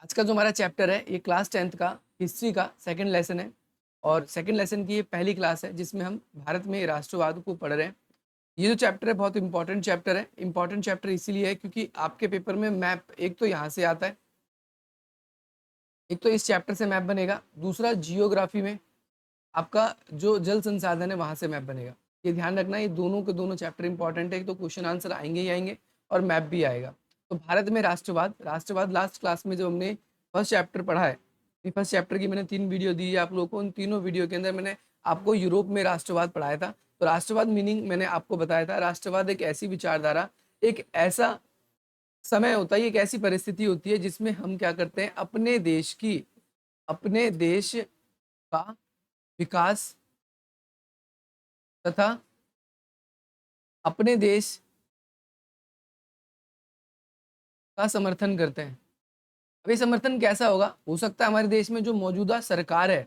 आज का जो हमारा चैप्टर है ये क्लास 10th का हिस्ट्री का सेकंड लेसन है और सेकंड लेसन की ये पहली क्लास है जिसमें हम भारत में राष्ट्रवाद को पढ़ रहे हैं। ये जो चैप्टर है बहुत इंपॉर्टेंट चैप्टर है। इंपॉर्टेंट चैप्टर इसीलिए है क्योंकि आपके पेपर में मैप एक तो यहाँ से आता है, एक तो इस चैप्टर से मैप बनेगा, दूसरा जियोग्राफी में आपका जो जल संसाधन है वहाँ से मैप बनेगा। ये ध्यान रखना, ये दोनों के दोनों चैप्टर इंपॉर्टेंट है। एक तो क्वेश्चन आंसर आएंगे ही आएंगे और मैप भी आएगा। तो भारत में राष्ट्रवाद राष्ट्रवाद लास्ट क्लास में जो हमने फर्स्ट चैप्टर पढ़ा है, फर्स्ट चैप्टर की मैंने 3 वीडियो दी है आप लोगों को। उन तीनों वीडियो के अंदर मैंने आपको यूरोप में राष्ट्रवाद पढ़ाया था। तो राष्ट्रवाद मीनिंग मैंने आपको बताया था। राष्ट्रवाद एक ऐसी विचारधारा, एक ऐसा समय होता है, एक ऐसी परिस्थिति होती है जिसमें हम क्या करते हैं, अपने देश का विकास तथा अपने देश का समर्थन करते हैं। अब ये समर्थन कैसा होगा? हो सकता है हमारे देश में जो मौजूदा सरकार है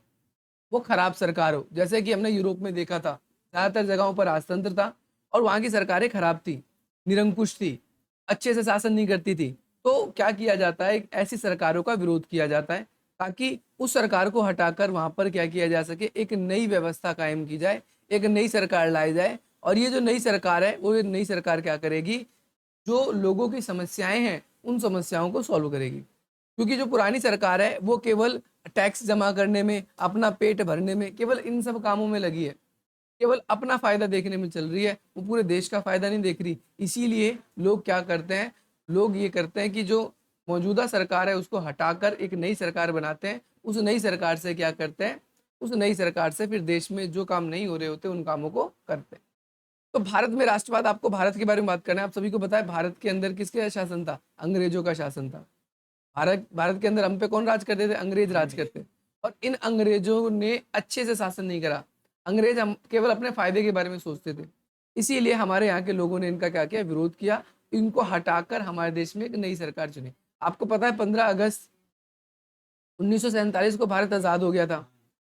वो खराब सरकार हो, जैसे कि हमने यूरोप में देखा था। ज्यादातर जगहों पर राजतंत्र था और वहां की सरकारें खराब थी, निरंकुश थी, अच्छे से शासन नहीं करती थी। तो क्या किया जाता है, ऐसी सरकारों का विरोध किया जाता है ताकि उस सरकार को हटाकर वहां पर क्या किया जा सके, एक नई व्यवस्था कायम की जाए, एक नई सरकार लाई जाए। और ये जो नई सरकार है वो नई सरकार क्या करेगी, जो लोगों की समस्याएं हैं उन समस्याओं को सॉल्व करेगी। क्योंकि जो पुरानी सरकार है वो केवल टैक्स जमा करने में, अपना पेट भरने में, केवल इन सब कामों में लगी है, केवल अपना फायदा देखने में चल रही है, वो पूरे देश का फायदा नहीं देख रही। इसीलिए लोग क्या करते हैं, लोग ये करते हैं कि जो मौजूदा सरकार है उसको हटाकर एक नई सरकार बनाते हैं। उस नई सरकार से क्या करते हैं, उस नई सरकार से फिर देश में जो काम नहीं हो रहे होते उन कामों को करते हैं। तो भारत में राष्ट्रवाद, आपको भारत के बारे में बात करना है। आप सभी को पता है भारत के अंदर किसका शासन था? अंग्रेजों का शासन था। भारत के अंदर हम पे कौन राज करते थे? अंग्रेज राज करते। और इन अंग्रेजों ने अच्छे से शासन नहीं करा। अंग्रेज हम केवल अपने फायदे के बारे में सोचते थे। इसीलिए हमारे यहाँ के लोगों ने इनका क्या किया, विरोध किया। इनको हटाकर हमारे देश में एक नई सरकार चुनी। आपको पता है 15 अगस्त 1947 को भारत आजाद हो गया था।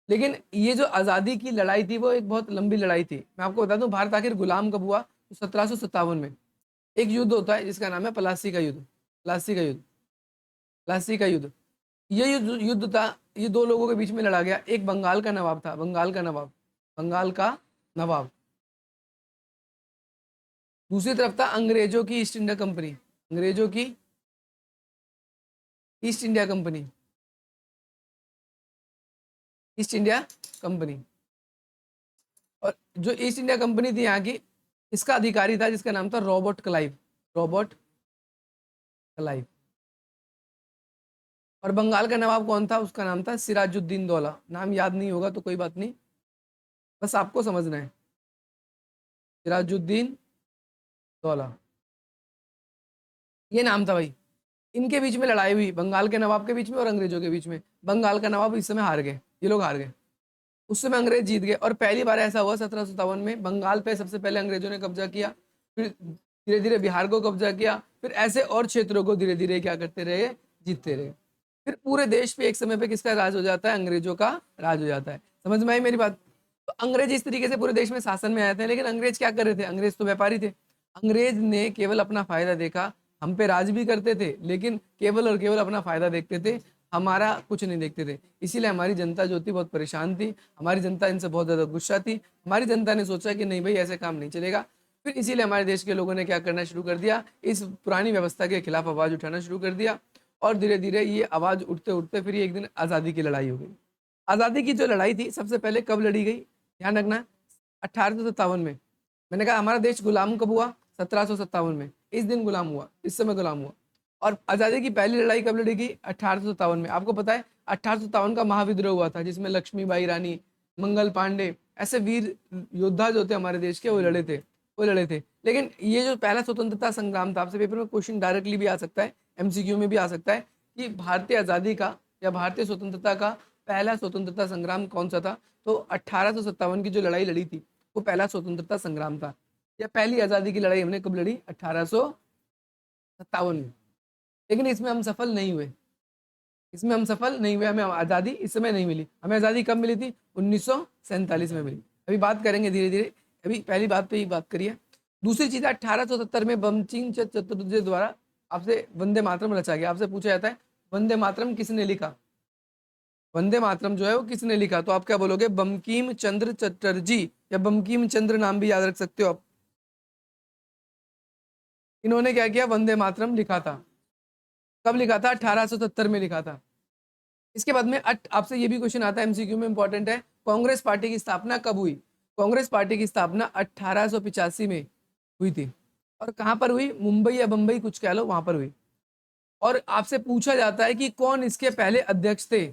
लेकिन ये जो आज़ादी की लड़ाई थी वो एक बहुत लंबी लड़ाई थी। मैं आपको बता दूं भारत आखिर गुलाम कब हुआ? तो 1757 में एक युद्ध होता है जिसका नाम है प्लासी का युद्ध। प्लासी का युद्ध, प्लासी का युद्ध, ये युद्ध युद्ध था। ये दो लोगों के बीच में लड़ा गया। एक बंगाल का नवाब था, बंगाल का नवाब, बंगाल का नवाब। दूसरी तरफ था अंग्रेजों की ईस्ट इंडिया कंपनी, अंग्रेजों की east India company, east India company. और जो ईस्ट इंडिया कंपनी थी यहाँ की, इसका अधिकारी था जिसका नाम था रॉबर्ट क्लाइव, रॉबर्ट क्लाइव। और बंगाल का नवाब कौन था? उसका नाम था सिराजुद्दीन दौला। नाम याद नहीं होगा तो कोई बात नहीं, बस आपको समझना है, सिराजुद्दीन दौला, ये नाम था भाई। इनके बीच में लड़ाई हुई, बंगाल के नवाब के बीच में और अंग्रेजों के बीच में। बंगाल का नवाब इस समय हार गए, ये लोग हार गए। उस समय अंग्रेज जीत गए। और पहली बार ऐसा हुआ 1757 में, बंगाल पे सबसे पहले अंग्रेजों ने कब्जा किया, फिर धीरे धीरे बिहार को कब्जा किया, फिर ऐसे और क्षेत्रों को धीरे धीरे क्या करते रहे, जीतते रहे। फिर पूरे देश पे एक समय पे किसका राज हो जाता है? अंग्रेजों का राज हो जाता है। समझ में आई मेरी बात? तो अंग्रेज इस तरीके से पूरे देश में शासन में आए थे। लेकिन अंग्रेज क्या कर रहे थे? अंग्रेज तो व्यापारी थे। अंग्रेज ने केवल अपना फायदा देखा। हम पे राज भी करते थे लेकिन केवल और केवल अपना फायदा देखते थे, हमारा कुछ नहीं देखते थे। इसीलिए हमारी जनता जो थी बहुत परेशान थी। हमारी जनता इनसे बहुत ज्यादा गुस्सा थी। हमारी जनता ने सोचा कि नहीं भाई ऐसे काम नहीं चलेगा। फिर इसीलिए हमारे देश के लोगों ने क्या करना शुरू कर दिया, इस पुरानी व्यवस्था के खिलाफ आवाज उठाना शुरू कर दिया। और धीरे धीरे ये आवाज उठते उठते फिर एक दिन आज़ादी की लड़ाई हो गई। आज़ादी की जो लड़ाई थी सबसे पहले कब लड़ी गई, ध्यान रखना, 1857 में। मैंने कहा हमारा देश गुलाम कब हुआ? 1757 में। इस दिन गुलाम हुआ, इस समय गुलाम हुआ। और आज़ादी की पहली लड़ाई कब लड़ी गई? 1857 में। आपको पता है 1857 का महाविद्रोह हुआ था जिसमें लक्ष्मीबाई रानी, मंगल पांडे, ऐसे वीर योद्धा जो थे हमारे देश के, वो लड़े थे, वो लड़े थे। लेकिन ये जो पहला स्वतंत्रता संग्राम था, आपसे पेपर में क्वेश्चन डायरेक्टली भी आ सकता है, एमसीक्यू में भी आ सकता है कि भारतीय आज़ादी का या भारतीय स्वतंत्रता का पहला स्वतंत्रता संग्राम कौन सा था? तो 1857 की जो लड़ाई लड़ी थी वो पहला स्वतंत्रता संग्राम था। या पहली आज़ादी की लड़ाई हमने कब लड़ी? 1857 में। लेकिन इसमें हम सफल नहीं हुए, इसमें हम सफल नहीं हुए। हमें आज़ादी इस समय नहीं मिली। हमें आज़ादी कब मिली थी? 1947 में मिली। अभी बात करेंगे धीरे धीरे, अभी पहली बात पे ही बात करिए। दूसरी चीज, 1870 में बंकिम चंद्र चटर्जी द्वारा आपसे वंदे मातरम रचा गया। आपसे पूछा जाता है वंदे मातरम किसने लिखा? वंदे मातरम जो है वो किसने लिखा? तो आप क्या बोलोगे? बंकिम चंद्र चटर्जी, या बंकिम चंद्र नाम भी याद रख सकते हो आप। इन्होंने क्या किया? वंदे मातरम लिखा था। कब लिखा था? 1870 में लिखा था। इसके बाद में आपसे ये भी क्वेश्चन आता है एमसीक्यू में, इंपॉर्टेंट है, कांग्रेस पार्टी की स्थापना कब हुई? कांग्रेस पार्टी की स्थापना 1885 में हुई थी। और कहां पर हुई? मुंबई या बंबई कुछ कह लो, वहां पर हुई। और आपसे पूछा जाता है कि कौन इसके पहले अध्यक्ष थे?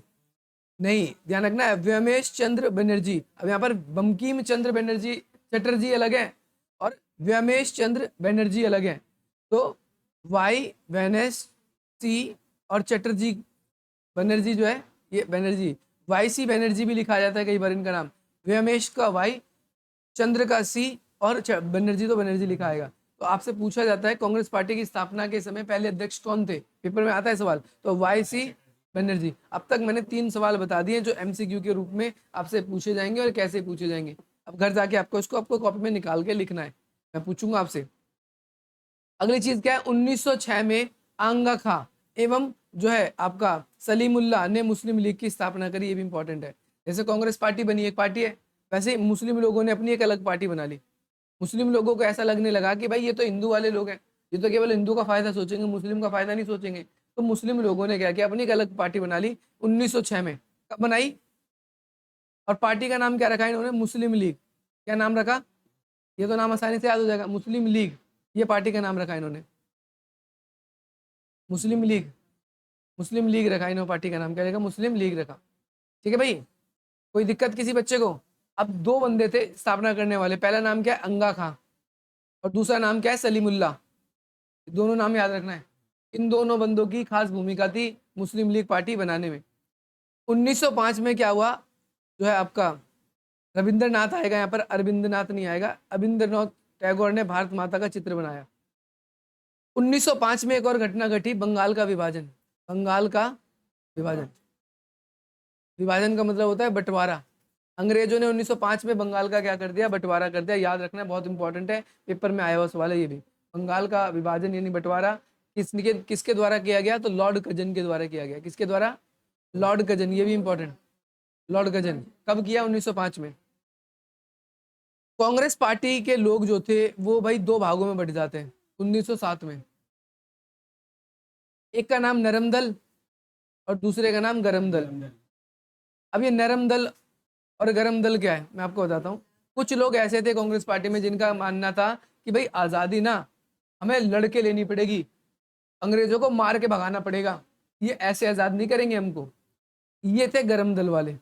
नहीं, ध्यान रखना है, व्योमेश चंद्र बनर्जी। अब यहाँ पर बंकिम चंद्र बनर्जी चटर्जी अलग है और व्योमेश चंद्र बनर्जी अलग है। तो वाई वेनेस सी और चटर्जी बनर्जी जो है, ये बनर्जी, वाई सी बनर्जी भी लिखा जाता है कई बार इनका नाम। व्योमेश का वाई, चंद्र का सी, और बनर्जी तो बनर्जी लिखा आएगा। तो आपसे पूछा जाता है कांग्रेस पार्टी की स्थापना के समय पहले अध्यक्ष कौन थे? पेपर में आता है सवाल। तो वाई सी बनर्जी। अब तक मैंने 3 सवाल बता दिए जो एमसीक्यू के रूप में आपसे पूछे जाएंगे और कैसे पूछे जाएंगे। अब घर जाके आपको इसको आपको कॉपी में निकाल के लिखना है, मैं पूछूंगा आपसे। अगली चीज क्या है? 1906 में आंगा खां एवं जो है आपका सलीमुल्लाह ने मुस्लिम लीग की स्थापना करी। ये भी इंपॉर्टेंट है। जैसे कांग्रेस पार्टी बनी एक पार्टी है, वैसे ही मुस्लिम लोगों ने अपनी एक अलग पार्टी बना ली। मुस्लिम लोगों को ऐसा लगने लगा कि भाई ये तो हिंदू वाले लोग हैं, ये तो केवल हिंदू का फायदा सोचेंगे, मुस्लिम का फायदा नहीं सोचेंगे। तो मुस्लिम लोगों ने क्या किया? अपनी एक अलग पार्टी बना ली 1906 में। कब बनाई? और पार्टी का नाम क्या रखा इन्होंने? मुस्लिम लीग। क्या नाम रखा? ये तो नाम आसानी से याद हो जाएगा, मुस्लिम लीग। ये पार्टी का नाम रखा इन्होंने, मुस्लिम लीग। मुस्लिम लीग रखा इन्होंने, पार्टी का नाम क्या रखा? मुस्लिम लीग रखा। ठीक है भाई, कोई दिक्कत किसी बच्चे को? अब 2 बंदे थे स्थापना करने वाले, पहला नाम क्या है? अंगा खां, और दूसरा नाम क्या है? सलीमुल्लाह। दोनों नाम याद रखना है। इन दोनों बंदों की खास भूमिका थी मुस्लिम लीग पार्टी बनाने में। 1905 में क्या हुआ? जो है आपका रविंद्रनाथ आएगा यहाँ पर, अरविंदनाथ नहीं आएगा, रविंद्रनाथ टैगोर ने भारत माता का चित्र बनाया। 1905 में एक और घटना घटी, बंगाल का विभाजन। बंगाल का विभाजन, विभाजन का मतलब होता है बंटवारा। अंग्रेजों ने 1905 में बंगाल का क्या कर दिया? बंटवारा कर दिया। याद रखना है, बहुत इंपॉर्टेंट है, पेपर में आया हुआ सवाल है ये भी। बंगाल का विभाजन यानी बंटवारा किसके द्वारा किया गया? तो लॉर्ड कर्जन के द्वारा किया गया। किसके द्वारा? Lord Curzon. ये भी इंपॉर्टेंट, लॉर्ड कर्जन। कब किया? 1905 में। कांग्रेस पार्टी के लोग जो थे वो भाई 2 भागों में बट जाते हैं 1907 में। एक का नाम नरम दल और दूसरे का नाम गरम दल। अब ये नरम दल और गरम दल क्या है, मैं आपको बताता हूँ। कुछ लोग ऐसे थे कांग्रेस पार्टी में जिनका मानना था कि भाई आजादी ना हमें लड़के लेनी पड़ेगी, अंग्रेजों को मार के भगाना पड़ेगा, ये ऐसे आजाद नहीं करेंगे हमको। ये थे गरम दल वाले।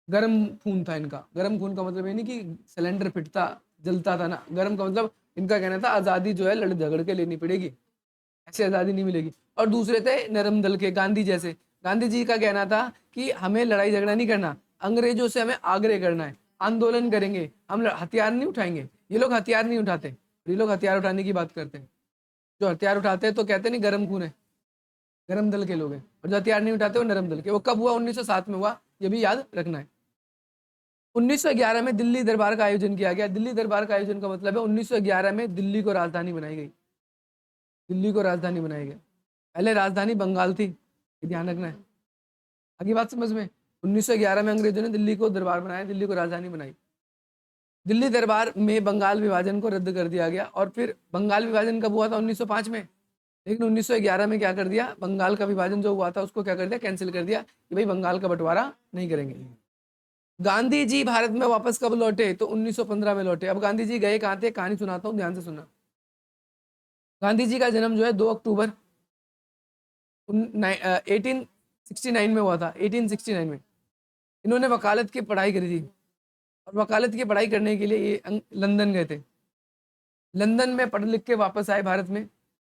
गरम खून था इनका। गरम खून का मतलब ये नहीं कि सिलेंडर फिटता जलता था ना, गरम का मतलब इनका कहना था आजादी जो है लड़ झगड़ के लेनी पड़ेगी, ऐसे आजादी नहीं मिलेगी। और दूसरे थे नरम दल के, गांधी जैसे। गांधी जी का कहना था कि हमें लड़ाई झगड़ा नहीं करना, अंग्रेजों से हमें आग्रह करना है, आंदोलन करेंगे, हम हथियार नहीं उठाएंगे। ये लोग हथियार नहीं उठाते, ये लोग हथियार उठाने की बात करते हैं। जो हथियार उठाते हैं तो कहते नहीं गरम खून है, गरम दल के लोग हैं, और जो हथियार नहीं उठाते वो नरम दल के। वो कब हुआ? 1907 में हुआ, ये भी याद रखना है। 1911 में दिल्ली दरबार का आयोजन किया गया। दिल्ली दरबार का आयोजन का मतलब है 1911 में दिल्ली को राजधानी बनाई गई। दिल्ली को राजधानी बनाई गई। पहले राजधानी बंगाल थी, ये ध्यान रखना है। आगे बात समझ में? 1911 में अंग्रेजों ने दिल्ली को दरबार बनाया, दिल्ली को राजधानी बनाई। दिल्ली दरबार में बंगाल विभाजन को रद्द कर दिया गया। और फिर बंगाल विभाजन कब हुआ था? 1905 में। लेकिन 1911 में क्या कर दिया? बंगाल का विभाजन जो हुआ था उसको क्या कर दिया? कैंसिल कर दिया कि भाई बंगाल का बंटवारा नहीं करेंगे। गांधी जी भारत में वापस कब लौटे? तो 1915 में लौटे। अब गांधी जी गए कहाँ थे? कहानी सुनाता हूँ, ध्यान से सुनना। गांधी जी का जन्म जो है 2 अक्टूबर 1869 में हुआ था। 1869 में इन्होंने वकालत की पढ़ाई करी थी, और वकालत की पढ़ाई करने के लिए ये लंदन गए थे। लंदन में पढ़ लिख के वापस आए भारत में।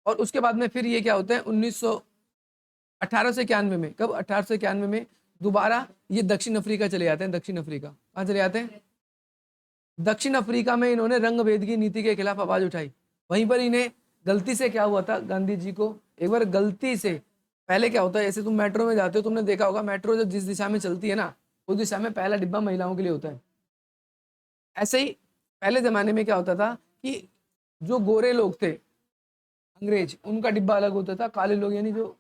और उसके बाद में फिर ये क्या होता है? 1891 में, कब? 1891 में दोबारा ये दक्षिण अफ्रीका चले जाते हैं। दक्षिण अफ्रीका कहाँ चले जाते हैं? दक्षिण अफ्रीका में इन्होंने रंग भेद की नीति के खिलाफ आवाज उठाई। वहीं पर इन्हें गलती से क्या हुआ था? गांधी जी को एक बार गलती से, पहले क्या होता है, ऐसे तुम मेट्रो में जाते हो, तुमने देखा होगा मेट्रो जब जिस दिशा में चलती है ना, उस दिशा में पहला डिब्बा महिलाओं के लिए होता है। ऐसे ही पहले जमाने में क्या होता था कि जो गोरे लोग थे अंग्रेज, उनका डिब्बा अलग होता था, काले लोग यानी जो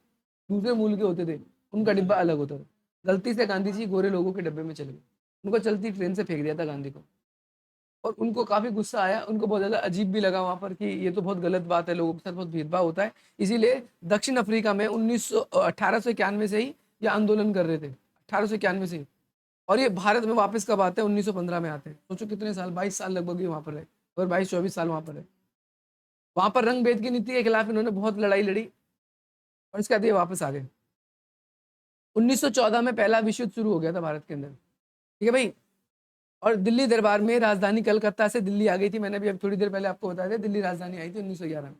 दूसरे मूल के होते थे, उनका डिब्बा अलग होता था। गलती से गांधी जी गोरे लोगों के डिब्बे में चले गए, उनको चलती ट्रेन से फेंक दिया था गांधी को। और उनको काफ़ी गुस्सा आया, उनको बहुत ज़्यादा अजीब भी लगा वहाँ पर कि ये तो बहुत गलत बात है, लोगों के साथ बहुत भेदभाव होता है। इसीलिए दक्षिण अफ्रीका में 1891 से ही ये आंदोलन कर रहे थे, 1891 से ही। और ये भारत में वापस कब आते हैं? 1915 में आते हैं। सोचो कितने साल, 22 साल लगभग ये वहाँ पर रहे, और 22-24 साल वहाँ पर रहे। वहाँ पर रंग भेद की नीति के खिलाफ इन्होंने बहुत लड़ाई लड़ी और इसके बाद ये वापस आ गए। 1914 में पहला विश्व युद्ध शुरू हो गया था भारत के अंदर, ठीक है भाई। और दिल्ली दरबार में राजधानी कलकत्ता से दिल्ली आ गई थी। मैंने भी अब थोड़ी देर पहले आपको बताया था, दिल्ली राजधानी आई थी 1911 में।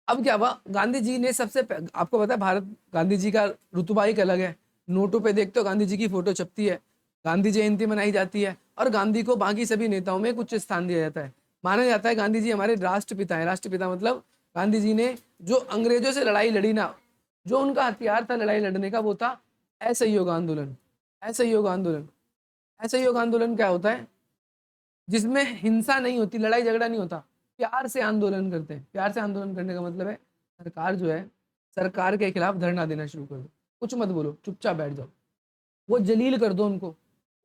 अब क्या हुआ, गांधी जी ने आपको पता है भारत, गांधी जी का रुतबा एक अलग है। नोटों पे देखते हो गांधी जी की फोटो छपती है, गांधी जयंती मनाई जाती है, और गांधी को बाकी सभी नेताओं में कुछ स्थान दिया जाता है। माना जाता है गांधी जी हमारे राष्ट्रपिता हैं। राष्ट्रपिता मतलब गांधी जी ने जो अंग्रेजों से लड़ाई लड़ी ना, जो उनका हथियार था लड़ाई लड़ने का, वो था असहयोग आंदोलन। असहयोग आंदोलन, असहयोग आंदोलन क्या होता है? जिसमें हिंसा नहीं होती, लड़ाई झगड़ा नहीं होता, प्यार से आंदोलन करते हैं। प्यार से आंदोलन करने का मतलब है सरकार जो है, सरकार के खिलाफ धरना देना शुरू कर दो, कुछ मत बोलो, चुपचाप बैठ जाओ, वो जलील कर दो उनको,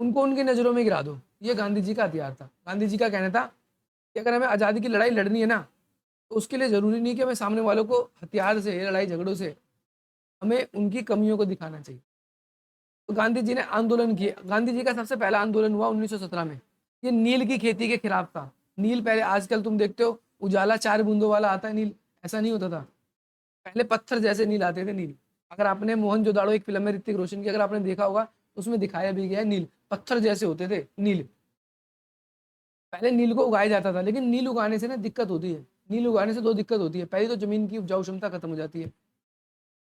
उनको उनकी नजरों में गिरा दो। ये गांधी जी का हथियार था। गांधी जी का कहना था कि अगर हमें आज़ादी की लड़ाई लड़नी है ना, तो उसके लिए जरूरी नहीं कि हमें सामने वालों को हथियार से, लड़ाई झगड़ों से, हमें उनकी कमियों को दिखाना चाहिए। तो गांधी जी ने आंदोलन किए। गांधी जी का सबसे पहला आंदोलन हुआ 1917 में। ये नील की खेती के खिलाफ था। नील पहले, आजकल तुम देखते हो उजाला 4 बूंदों वाला आता है नील, ऐसा नहीं होता था। पहले पत्थर जैसे नील आते थे नील। अगर आपने मोहनजोदाड़ो एक फिल्म में ऋतिक रोशन की अगर आपने देखा होगा, तो उसमें दिखाया भी गया है नील पत्थर जैसे होते थे नील। पहले नील को उगाया जाता था, लेकिन नील उगाने से ना दिक्कत होती है। नील उगाने से दो दिक्कत होती है। पहली तो जमीन की उपजाऊ क्षमता खत्म हो जाती है।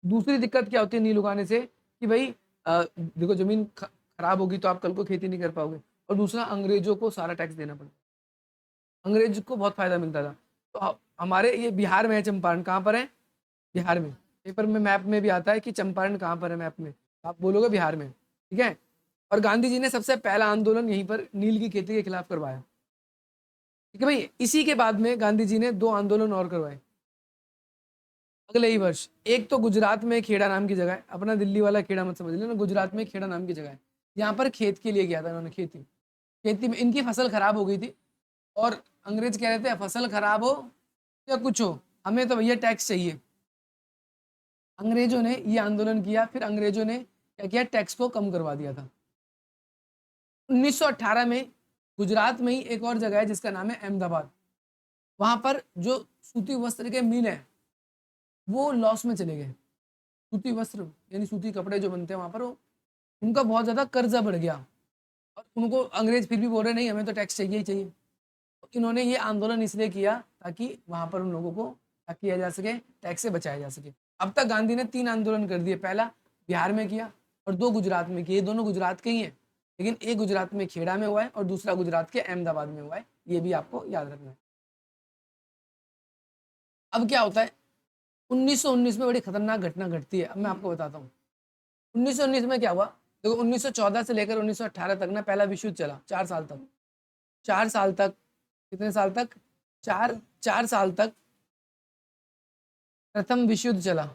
दूसरी दिक्कत क्या होती है नील उगाने से, कि भाई देखो जमीन खराब होगी तो आप कल को खेती नहीं कर पाओगे। और दूसरा, अंग्रेजों को सारा टैक्स देना पड़ता, अंग्रेज को बहुत फायदा मिलता था। तो हमारे ये बिहार में है चंपारण। कहाँ पर है? बिहार में। पेपर में मैप में भी आता है कि चंपारण कहाँ पर है मैप में, आप बोलोगे बिहार में, ठीक है। और गांधी जी ने सबसे पहला आंदोलन यहीं पर नील की खेती के खिलाफ करवाया, ठीक है भाई। इसी के बाद में गांधी जी ने 2 आंदोलन और करवाए अगले ही वर्ष। एक तो गुजरात में खेड़ा नाम की जगह है, अपना दिल्ली वाला खेड़ा मत समझ लेना, गुजरात में खेड़ा नाम की जगह है। यहाँ पर खेत के लिए गया था इन्होंने, खेती, खेती में इनकी फसल खराब हो गई थी। और अंग्रेज कह रहे थे फसल खराब हो या कुछ हो, हमें तो भैया टैक्स चाहिए। अंग्रेजों ने ये आंदोलन किया, फिर अंग्रेजों ने क्या किया, टैक्स को कम करवा दिया था। 1918 में गुजरात में ही एक और जगह है जिसका नाम है अहमदाबाद। वहां पर जो सूती वस्त्र के मिल है वो लॉस में चले गए। सूती वस्त्र यानी सूती कपड़े जो बनते हैं वहां पर, वो उनका बहुत ज्यादा कर्जा बढ़ गया। और उनको अंग्रेज फिर भी बोल रहे नहीं, हमें तो टैक्स चाहिए ही चाहिए। तो इन्होंने ये आंदोलन इसलिए किया ताकि वहां पर उन लोगों को क्या किया जा सके, टैक्स से बचाया जा सके। अब तक गांधी ने 3 आंदोलन कर दिए। पहला बिहार में किया और 2 गुजरात में किए। दोनों गुजरात के ही हैं, लेकिन एक गुजरात में खेड़ा में हुआ है और दूसरा गुजरात के अहमदाबाद में हुआ है। ये भी आपको याद रखना है। अब क्या होता है, 1919 में बड़ी खतरनाक घटना घटती है। अब मैं आपको बताता हूँ 1919 में क्या हुआ। देखो 1914 से लेकर 1918 तक ना पहला विश्व युद्ध चला, 4 साल तक। 4 साल तक, कितने साल तक? 4 साल तक प्रथम विश्व युद्ध चला।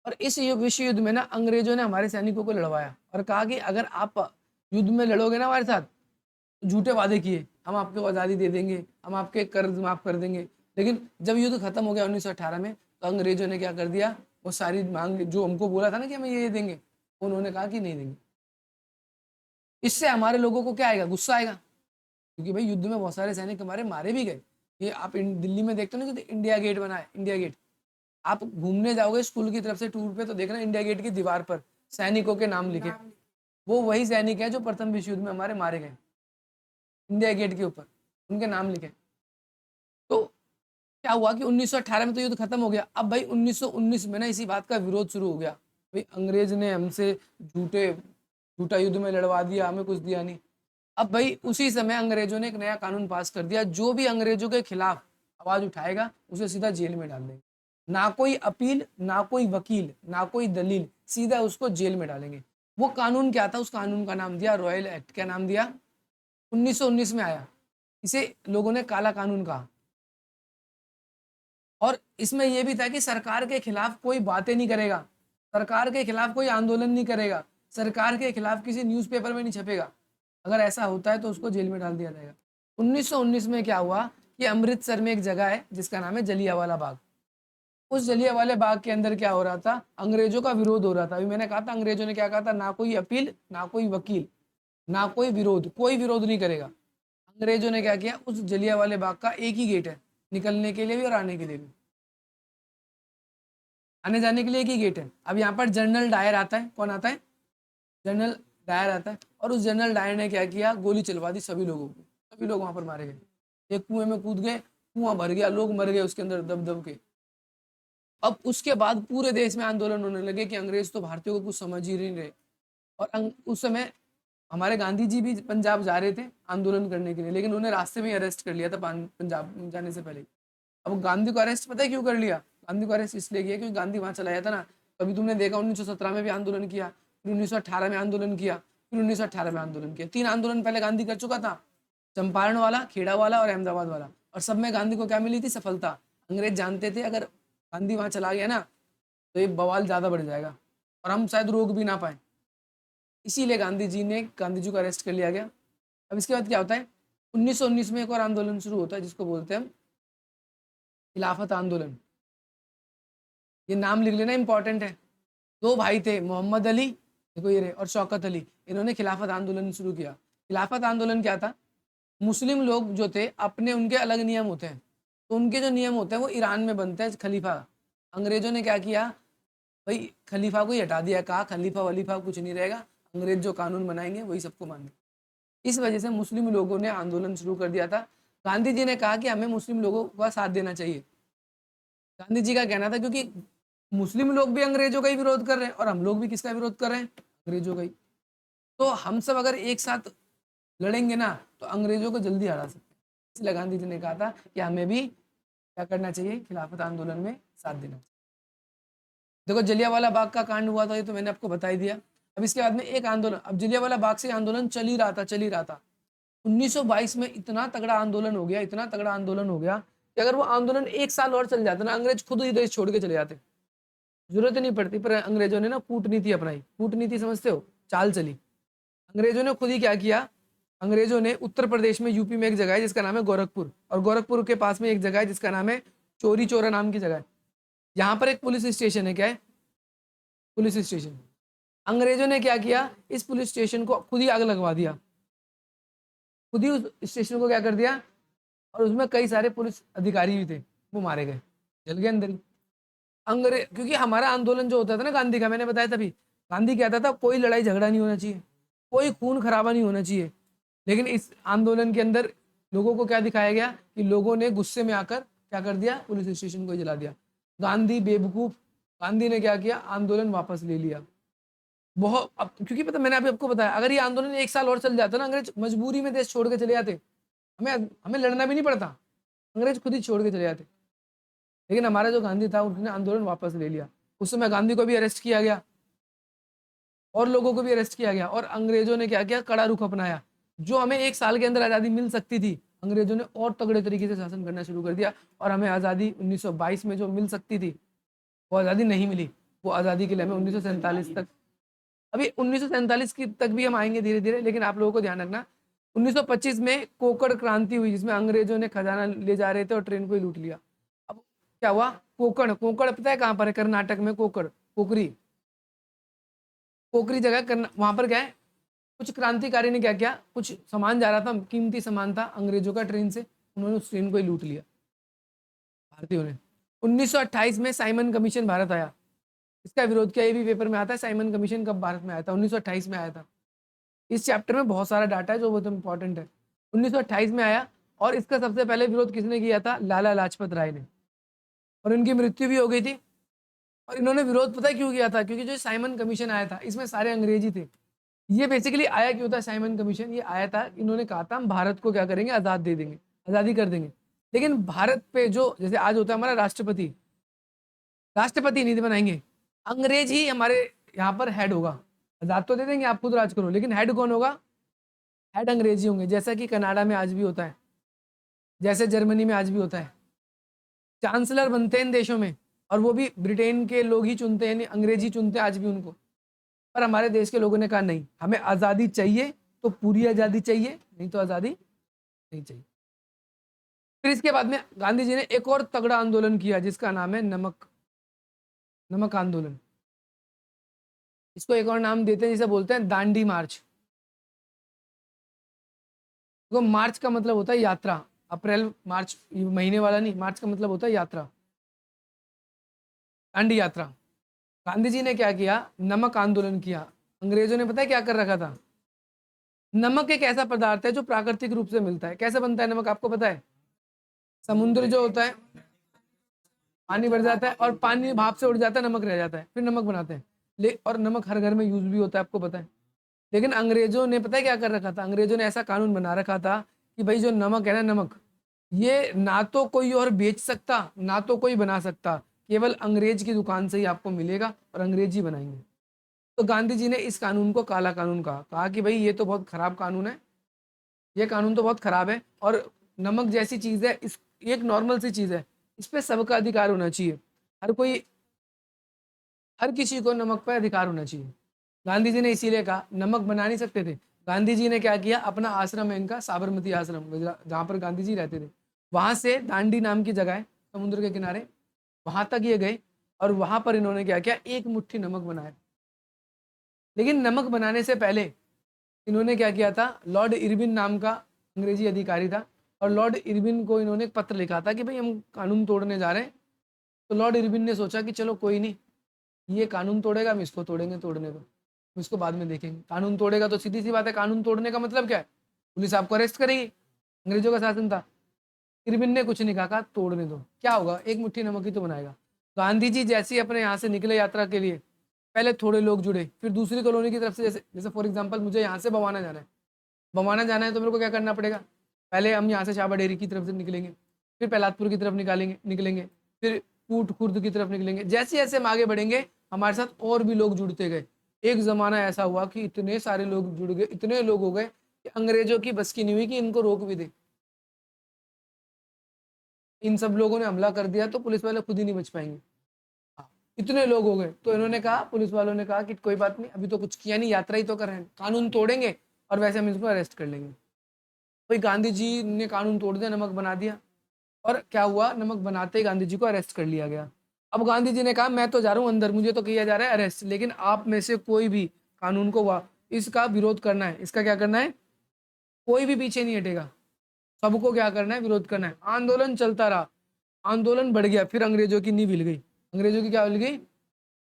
और इस विश्व युद्ध में ना अंग्रेजों ने हमारे सैनिकों को लड़वाया और कहा कि अगर आप युद्ध में लड़ोगे ना हमारे साथ, तो झूठे वादे किए, हम आपको आज़ादी दे देंगे, हम आपके कर्ज माफ कर देंगे। लेकिन जब युद्ध खत्म हो गया 1918 में, तो अंग्रेजों ने क्या कर दिया, वो सारी मांग जो हमको बोला था ना कि हमें ये देंगे, उन्होंने कहा कि नहीं देंगे। इससे हमारे लोगों को क्या आएगा, गुस्सा आएगा, क्योंकि भाई युद्ध में बहुत सारे सैनिक हमारे मारे भी गए। ये आप दिल्ली में देखते हो ना कि इंडिया गेट बना है, इंडिया गेट। आप घूमने जाओगे स्कूल की तरफ से टूर पे, तो देखना इंडिया गेट की दीवार पर सैनिकों के नाम लिखे, वो वही सैनिक है जो प्रथम विश्व युद्ध में हमारे मारे गए। इंडिया गेट के ऊपर उनके नाम लिखे। तो क्या हुआ कि 1918 में तो युद्ध खत्म हो गया। अब भाई 1919 में ना इसी बात का विरोध शुरू हो गया, भाई अंग्रेज ने हमसे झूठा युद्ध में लड़वा दिया, हमें कुछ दिया नहीं। अब भाई उसी समय अंग्रेजों ने एक नया कानून पास कर दिया, जो भी अंग्रेजों के खिलाफ आवाज उठाएगा उसे सीधा जेल में डाल देंगे। ना कोई अपील, ना कोई वकील, ना कोई दलील, सीधा उसको जेल में डालेंगे। वो कानून क्या था, उस कानून का नाम दिया रॉयल एक्ट। क्या नाम दिया? 1919 में आया, इसे लोगों ने काला कानून कहा। और इसमें यह भी था कि सरकार के खिलाफ कोई बातें नहीं करेगा, सरकार के खिलाफ कोई आंदोलन नहीं करेगा, सरकार के खिलाफ किसी न्यूज़पेपर में नहीं छपेगा। अगर ऐसा होता है तो उसको जेल में डाल दिया जाएगा। 1919 में क्या हुआ कि अमृतसर में एक जगह है जिसका नाम है जलियांवाला बाग। उस जलियांवाले बाग के अंदर क्या हो रहा था, अंग्रेजों का विरोध हो रहा था। अभी मैंने कहा था अंग्रेजों ने क्या कहा था, ना कोई अपील, ना कोई वकील, ना कोई विरोध, कोई विरोध नहीं करेगा। अंग्रेजों ने क्या किया, उस जलियांवाले बाग का एक ही गेट है निकलने के लिए भी और आने के लिए भी। आने जाने के लिए एक ही गेट है। अब यहाँ पर जनरल डायर आता है। कौन आता है? जनरल डायर आता है। और उस जनरल डायर ने क्या किया, गोली चलवा दी सभी लोगों को, सभी लोग वहां पर मारे गए। एक कुएं में कूद गए, कुआं भर गया, लोग मर गए उसके अंदर दब दब के। अब उसके बाद पूरे देश में आंदोलन होने लगे कि अंग्रेज तो भारतीयों को कुछ समझ ही नहीं रहे। और उस समय हमारे गांधी जी भी पंजाब जा रहे थे आंदोलन करने के लिए, लेकिन उन्हें रास्ते में ही अरेस्ट कर लिया था पंजाब जाने से पहले। अब गांधी को अरेस्ट पता है क्यों कर लिया? गांधी को अरेस्ट इसलिए किया क्योंकि गांधी वहां चला गया था ना। कभी तुमने देखा 1917 में भी आंदोलन किया, फिर 1918 में आंदोलन किया, फिर 1918 में आंदोलन किया। 3 आंदोलन पहले गांधी कर चुका था, चंपारण वाला, खेड़ा वाला और अहमदाबाद वाला। और सब में गांधी को क्या मिली थी? सफलता। अंग्रेज जानते थे अगर गांधी वहां चला गया ना तो ये बवाल ज्यादा बढ़ जाएगा और हम शायद रोक भी ना पाए। इसीलिए गांधी जी को अरेस्ट कर लिया गया। अब इसके बाद क्या होता है, 1919 में एक और आंदोलन शुरू होता है जिसको बोलते हैं हम खिलाफत आंदोलन। ये नाम लिख लेना, इंपॉर्टेंट है। 2 भाई थे, मोहम्मद अली, देखो ये रहे, और शौकत अली। इन्होंने खिलाफत आंदोलन शुरू किया। खिलाफत आंदोलन क्या था? मुस्लिम लोग जो थे अपने, उनके अलग नियम होते हैं, तो उनके जो नियम होते हैं वो ईरान में बनते हैं खलीफा। अंग्रेजों ने क्या किया भाई, खलीफा को ही हटा दिया, कहा खलीफा वलीफा कुछ नहीं रहेगा, अंग्रेज जो कानून बनाएंगे वही सबको मानना। इस वजह से मुस्लिम लोगों ने आंदोलन शुरू कर दिया था। गांधी जी ने कहा कि हमें मुस्लिम लोगों का साथ देना चाहिए। गांधी जी का कहना था क्योंकि मुस्लिम लोग भी अंग्रेजों का ही विरोध कर रहे हैं और हम लोग भी किसका विरोध कर रहे हैं? अंग्रेजों का ही। तो हम सब अगर एक साथ लड़ेंगे ना तो अंग्रेजों को जल्दी हरा सकते हैं। इसलिए गांधी जी ने कहा था कि हमें भी क्या करना चाहिए, खिलाफत आंदोलन में साथ देना चाहिए। देखो जलियांवाला बाग का कांड हुआ था, ये तो मैंने आपको बता ही दिया। अब इसके बाद में एक आंदोलन, अब जलियांवाला बाग से आंदोलन चल ही रहा था, चल ही रहा था। 1922 में इतना तगड़ा आंदोलन हो गया, इतना तगड़ा आंदोलन हो गया कि अगर वो आंदोलन 1 साल और चल जाता ना, अंग्रेज खुद ही देश छोड़ के चले जाते, जरूरत नहीं पड़ती। पर अंग्रेजों ने ना कूटनीति अपनाई। कूटनीति समझते हो? चाल चली। अंग्रेजों ने खुद ही क्या किया, अंग्रेजों ने उत्तर प्रदेश में, यूपी में एक जगह है जिसका नाम है गोरखपुर, और गोरखपुर के पास में एक जगह है जिसका नाम है चोरी चोरा नाम की जगह है। यहाँ पर एक पुलिस स्टेशन है। क्या है? Police station. अंग्रेजों ने क्या किया, इस पुलिस स्टेशन को खुद ही आग लगवा दिया, खुद ही उस स्टेशन को क्या कर दिया, और उसमें कई सारे पुलिस अधिकारी भी थे, वो मारे गए, जल गए अंदर ही। अंग्रेज, क्योंकि हमारा आंदोलन जो होता था ना गांधी का, मैंने बताया तभी, गांधी कहता था कोई लड़ाई झगड़ा नहीं होना चाहिए, कोई खून खराबा नहीं होना चाहिए। लेकिन इस आंदोलन के अंदर लोगों को क्या दिखाया गया कि लोगों ने गुस्से में आकर क्या कर दिया, पुलिस स्टेशन को ही जला दिया। गांधी बेवकूफ, गांधी ने क्या किया, आंदोलन वापस ले लिया। बहुत, अब क्योंकि पता, मैंने अभी आपको बताया, अगर ये आंदोलन 1 साल और चल जाता ना, अंग्रेज मजबूरी में देश छोड़ के चले जाते, हमें हमें लड़ना भी नहीं पड़ता, अंग्रेज खुद ही छोड़ के चले जाते। लेकिन हमारा जो गांधी था उसने आंदोलन वापस ले लिया। उस समय गांधी को भी अरेस्ट किया गया और लोगों को भी अरेस्ट किया गया, और अंग्रेजों ने क्या किया, कड़ा रुख अपनाया। जो हमें 1 साल के अंदर आज़ादी मिल सकती थी, अंग्रेजों ने और तगड़े तरीके से शासन करना शुरू कर दिया, और हमें आज़ादी 1922 में जो मिल सकती थी वो आज़ादी नहीं मिली। वो आज़ादी के लिए हमें 1947 तक, अभी 1947 की तक भी हम आएंगे धीरे धीरे, लेकिन आप लोगों को ध्यान रखना 1925 में कोकड़ क्रांति हुई जिसमें अंग्रेजों ने खजाना ले जा रहे थे और ट्रेन को ही लूट लिया। अब क्या हुआ, कोकड़, कोकड़ पता है कहाँ पर है? कर्नाटक में कोकड़, कोकरी, कोकरी जगह वहां पर क्या है, कुछ क्रांतिकारी ने क्या किया, कुछ सामान जा रहा था, कीमती सामान था अंग्रेजों का, ट्रेन से, उन्होंने उस ट्रेन को ही लूट लिया भारतीयों ने। 1928 में साइमन कमीशन भारत आया, इसका विरोध किया, ये भी पेपर में आता है, साइमन कमीशन कब भारत में आया था? 1928 में आया था। इस चैप्टर में बहुत सारा डाटा है जो बहुत इंपॉर्टेंट है। 1928 में आया, और इसका सबसे पहले विरोध किसने किया था? लाला लाजपत राय ने, और इनकी मृत्यु भी हो गई थी। और इन्होंने विरोध पता है क्यों किया था? क्योंकि जो साइमन कमीशन आया था इसमें सारे अंग्रेजी थे। ये बेसिकली आया क्यों था साइमन कमीशन? ये आया था, इन्होंने कहा था हम भारत को क्या करेंगे, आज़ाद दे देंगे, आज़ादी कर देंगे। लेकिन भारत पे जो, जैसे आज होता है हमारा राष्ट्रपति, राष्ट्रपति नीति बनाएंगे, अंग्रेज ही हमारे यहाँ पर हेड होगा। आज़ाद तो दे देंगे, आप खुद राज करो, लेकिन हेड कौन होगा? हेड अंग्रेजी होंगे, जैसा कि कनाडा में आज भी होता है, जैसे जर्मनी में आज भी होता है। चांसलर बनते हैं इन देशों में, और वो भी ब्रिटेन के लोग ही चुनते हैं, अंग्रेज ही चुनते हैं आज भी उनको। पर हमारे देश के लोगों ने कहा नहीं, हमें आज़ादी चाहिए तो पूरी आज़ादी चाहिए, नहीं तो आज़ादी नहीं चाहिए। फिर इसके बाद में गांधी जी ने एक और तगड़ा आंदोलन किया जिसका नाम है नमक आंदोलन। इसको एक और नाम देते हैं जिसे बोलते हैं दांडी मार्च। तो मार्च का मतलब होता है यात्रा, अप्रैल मार्च महीने वाला नहीं, मार्च का मतलब होता है यात्रा, दांडी यात्रा। गांधी जी ने क्या किया, नमक आंदोलन किया। अंग्रेजों ने पता है क्या कर रखा था, नमक एक ऐसा पदार्थ है जो प्राकृतिक रूप से मिलता है। कैसे बनता है नमक, आपको पता है? समुद्र जो होता है, पानी भर जाता है और पानी भाप से उड़ जाता है, नमक रह जाता है, फिर नमक बनाते हैं। और नमक हर घर में यूज भी होता है, आपको पता है। लेकिन अंग्रेजों ने पता है क्या कर रखा था, अंग्रेजों ने ऐसा कानून बना रखा था कि भाई जो नमक है ना, नमक ये ना तो कोई और बेच सकता, ना तो कोई बना सकता, केवल अंग्रेज की दुकान से ही आपको मिलेगा और अंग्रेज ही बनाएंगे। तो गांधी जी ने इस कानून को काला कानून कहा कि भाई ये तो बहुत खराब कानून है, ये कानून तो बहुत खराब है, और नमक जैसी चीज है, इस एक नॉर्मल सी चीज है, इस पे सबका अधिकार होना चाहिए। हर कोई, हर किसी को नमक पर अधिकार होना चाहिए। गांधी जी ने इसीलिए कहा, नमक बना नहीं सकते थे। गांधी जी ने क्या किया, अपना आश्रम है इनका, साबरमती आश्रम, जहाँ पर गांधी जी रहते थे, वहां से दांडी नाम की जगह है समुद्र के किनारे, वहां तक ये गए और वहां पर इन्होंने क्या किया, एक मुट्ठी नमक बनाया। लेकिन नमक बनाने से पहले इन्होंने क्या किया था, लॉर्ड इरविन नाम का अंग्रेजी अधिकारी था, और लॉर्ड इरविन को इन्होंने एक पत्र लिखा था कि भाई हम कानून तोड़ने जा रहे हैं। तो लॉर्ड इरविन ने सोचा कि चलो कोई नहीं, ये कानून तोड़ेगा, हम इसको तोड़ेंगे, तोड़ने को हम इसको बाद में देखेंगे। कानून तोड़ेगा तो सीधी सी बात है, कानून तोड़ने का मतलब क्या है, पुलिस आपको अरेस्ट करेगी, अंग्रेजों का शासन था। इरविन ने कुछ नहीं कहा, तोड़ने दो, क्या होगा, एक मुट्ठी नमक ही तो बनाएगा। गांधी जी जैसे ही अपने यहाँ से निकले यात्रा के लिए, पहले थोड़े लोग जुड़े, फिर दूसरी कॉलोनी की तरफ से, जैसे जैसे फॉर एग्जाम्पल मुझे यहाँ से बवाना जाना है, बवाना जाना है तो मेरे को क्या करना पड़ेगा, पहले हम यहाँ से शाबा डेरी की तरफ से निकलेंगे, फिर पहलादपुर की तरफ निकालेंगे निकलेंगे, फिर कूट खुर्द की तरफ निकलेंगे। जैसे जैसे हम आगे बढ़ेंगे हमारे साथ और भी लोग जुड़ते गए। एक जमाना ऐसा हुआ कि इतने सारे लोग जुड़ गए, इतने लोग हो गए कि अंग्रेजों की बस की नहीं हुई कि इनको रोक भी दे। इन सब लोगों ने हमला कर दिया तो पुलिस वाले खुद ही नहीं बच पाएंगे। हाँ, इतने लोग हो गए तो इन्होंने कहा, पुलिस वालों ने कहा कि कोई बात नहीं, अभी तो कुछ किया नहीं, यात्रा ही तो कर रहे हैं, कानून तोड़ेंगे और वैसे हम इसको अरेस्ट कर लेंगे। भाई गांधी जी ने कानून तोड़ दिया, नमक बना दिया, और क्या हुआ, नमक बनाते ही गांधी जी को अरेस्ट कर लिया गया। अब गांधी जी ने कहा मैं तो जा रहा हूँ अंदर, मुझे तो किया जा रहा है अरेस्ट, लेकिन आप में से कोई भी कानून को इसका विरोध करना है, इसका क्या करना है, कोई भी पीछे नहीं हटेगा, सबको क्या करना है, विरोध करना है। आंदोलन चलता रहा, आंदोलन बढ़ गया, फिर अंग्रेजों की नींव हिल गई। अंग्रेजों की क्या हिल गई,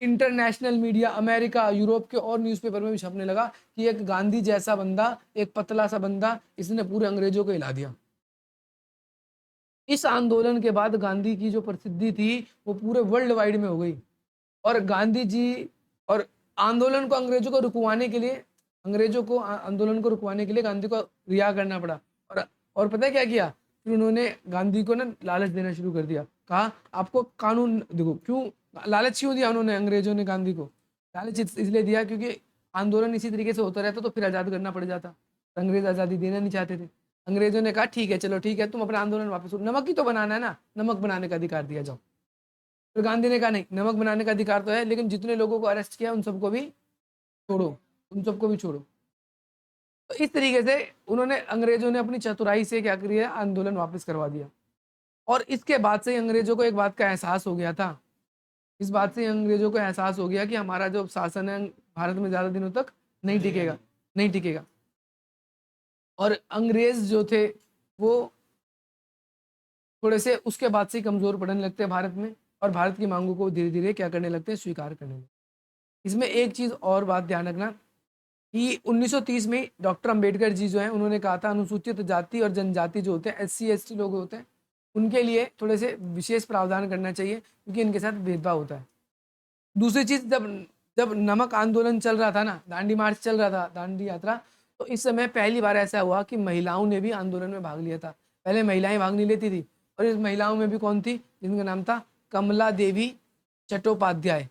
इंटरनेशनल मीडिया, अमेरिका, यूरोप के और न्यूज़पेपर में भी छपने लगा कि एक गांधी जैसा बंदा, एक पतला सा बंदा, इसने पूरे अंग्रेजों को हिला दिया। इस आंदोलन के बाद गांधी की जो प्रसिद्धि थी वो पूरे वर्ल्ड वाइड में हो गई। और गांधी जी, और आंदोलन को, अंग्रेजों को रुकवाने के लिए, आंदोलन को रुकवाने के लिए गांधी को रिहा करना पड़ा। और पता है क्या किया, फिर उन्होंने गांधी को ना लालच देना शुरू कर दिया। कहा आपको कानून, देखो क्यों लालच क्यों दिया उन्होंने, अंग्रेजों ने गांधी को लालच इसलिए दिया क्योंकि आंदोलन इसी तरीके से होता रहता तो फिर आज़ाद करना पड़ जाता। अंग्रेज आज़ादी देना नहीं चाहते थे। अंग्रेजों ने कहा ठीक है, चलो ठीक है, तुम अपना आंदोलन वापस लो, नमक ही तो बनाना है ना, नमक बनाने का अधिकार दिया जाओ। फिर गांधी ने कहा नहीं, नमक बनाने का अधिकार तो है, लेकिन जितने लोगों को अरेस्ट किया उन सबको भी छोड़ो, उन सबको भी छोड़ो। तो इस तरीके से उन्होंने, अंग्रेजों ने अपनी चतुराई से क्या किया, आंदोलन वापस करवा दिया। और इसके बाद से अंग्रेजों को एक बात का एहसास हो गया था, इस बात से अंग्रेजों को एहसास हो गया कि हमारा जो शासन है भारत में ज़्यादा दिनों तक नहीं टिकेगा, नहीं टिकेगा। और अंग्रेज जो थे वो थोड़े से उसके बाद से कमज़ोर पड़ने लगते हैं भारत में, और भारत की मांगों को धीरे धीरे क्या करने लगते हैं, स्वीकार करने लगते हैं। इसमें एक चीज़ और बात ध्यान रखना कि 1930 में डॉक्टर अंबेडकर जी जो हैं उन्होंने कहा था, अनुसूचित जाति और जनजाति जो होते हैं, SC ST लोग होते हैं, उनके लिए थोड़े से विशेष प्रावधान करना चाहिए क्योंकि इनके साथ भेदभाव होता है। दूसरी चीज़, जब जब नमक आंदोलन चल रहा था ना, दांडी मार्च चल रहा था, दांडी यात्रा, तो इस समय पहली बार ऐसा हुआ कि महिलाओं ने भी आंदोलन में भाग लिया था। पहले महिलाएं भाग नहीं लेती थी, और इस महिलाओं में भी कौन थी, जिनका नाम था कमला देवी चट्टोपाध्याय।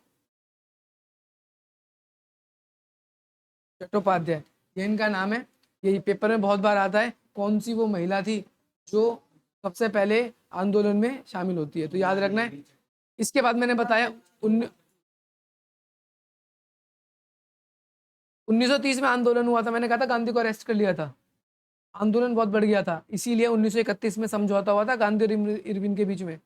चट्टोपाध्याय, ये इनका नाम है। ये पेपर में बहुत बार आता है, कौन सी वो महिला थी जो सबसे पहले आंदोलन में शामिल होती है, तो याद रखना है। इसके बाद मैंने बताया 1930 में आंदोलन हुआ था, मैंने कहा था गांधी को अरेस्ट कर लिया था, आंदोलन बहुत बढ़ गया था, इसीलिए 1931 में समझौता हुआ था गांधी और इरविन के बीच में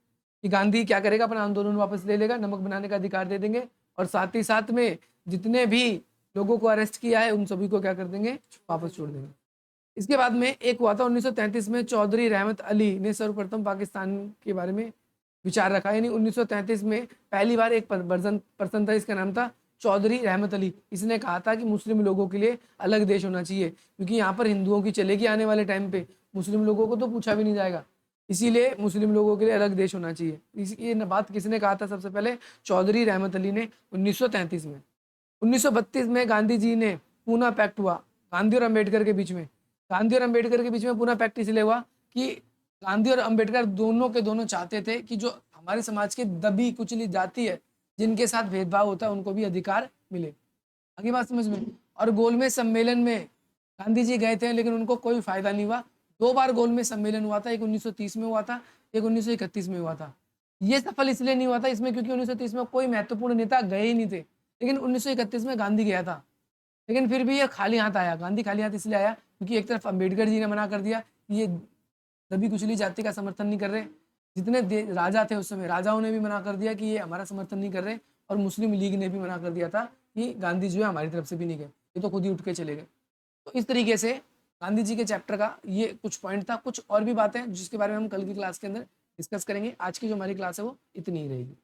कि गांधी क्या करेगा, अपना आंदोलन वापस ले लेगा, नमक बनाने का अधिकार दे देंगे, और साथ ही साथ में जितने भी लोगों को अरेस्ट किया है उन सभी को क्या कर देंगे, वापस छोड़ देंगे। इसके बाद में एक हुआ था 1933 में, चौधरी रहमत अली ने सर्वप्रथम पाकिस्तान के बारे में विचार रखा, यानी 1933 में पहली बार एक पर्सन था, इसका नाम था चौधरी रहमत अली। इसने कहा था कि मुस्लिम लोगों के लिए अलग देश होना चाहिए, क्योंकि यहाँ पर हिंदुओं की चलेगी आने वाले टाइम पे, मुस्लिम लोगों को तो पूछा भी नहीं जाएगा, इसीलिए मुस्लिम लोगों के लिए अलग देश होना चाहिए। ये बात किसने कहा था सबसे पहले, चौधरी रहमत अली ने 1933 में। 1932 में गांधी जी ने पूना पैक्ट हुआ गांधी और अम्बेडकर के बीच में। गांधी और अम्बेडकर के बीच में पूना पैक्ट इसलिए हुआ कि गांधी और अम्बेडकर दोनों के दोनों चाहते थे कि जो हमारे समाज की दबी कुचली जाति है, जिनके साथ भेदभाव होता है, उनको भी अधिकार मिले। आगे बात समझ में। और गोलमेज सम्मेलन में गांधी जी गए थे, लेकिन उनको कोई फायदा नहीं हुआ। 2 बार गोलमेज सम्मेलन हुआ था, एक 1930 में हुआ था, एक 1931 में हुआ था। ये सफल इसलिए नहीं हुआ था इसमें क्योंकि 1930 में कोई महत्वपूर्ण नेता गए ही नहीं थे, लेकिन 1931 में गांधी गया था, लेकिन फिर भी ये खाली हाथ आया। गांधी खाली हाथ इसलिए आया क्योंकि एक तरफ अम्बेडकर जी ने मना कर दिया कि ये दबी कुचली जाति का समर्थन नहीं कर रहे, जितने राजा थे उस समय, राजाओं ने भी मना कर दिया कि ये हमारा समर्थन नहीं कर रहे, और मुस्लिम लीग ने भी मना कर दिया था कि गांधी जी हमारी तरफ से भी नहीं गए, ये तो खुद ही उठ के चले गए। तो इस तरीके से गांधी जी के चैप्टर का ये कुछ पॉइंट था। कुछ और भी बातें जिसके बारे में हम कल की क्लास के अंदर डिस्कस करेंगे। आज की जो हमारी क्लास है वो इतनी ही रहेगी।